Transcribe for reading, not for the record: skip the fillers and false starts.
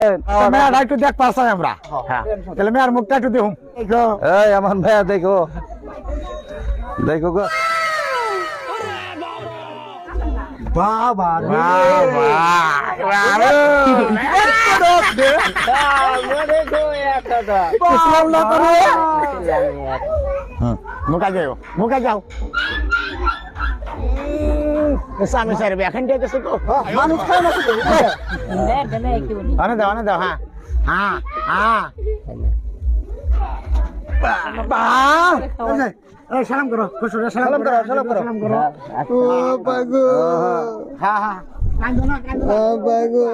মেয়েটা একটু দেখ পারছাই আমরা তাহলে মেয়ের মুখটা একটু দেখুন এই আমার ভাইয়া দেখো দেখো গো বাবা মুখা যাও মুখা যাও স্বামী স্যার এখন দেখেছো তো মানুষ খায় না অনে দাও হ্যাঁ হ্যাঁ হ্যাঁ সালাম করো সালাম করো সালাম করো ও বাগো হ্যাঁ হ্যাঁ কান্দো না কান্দো বাগো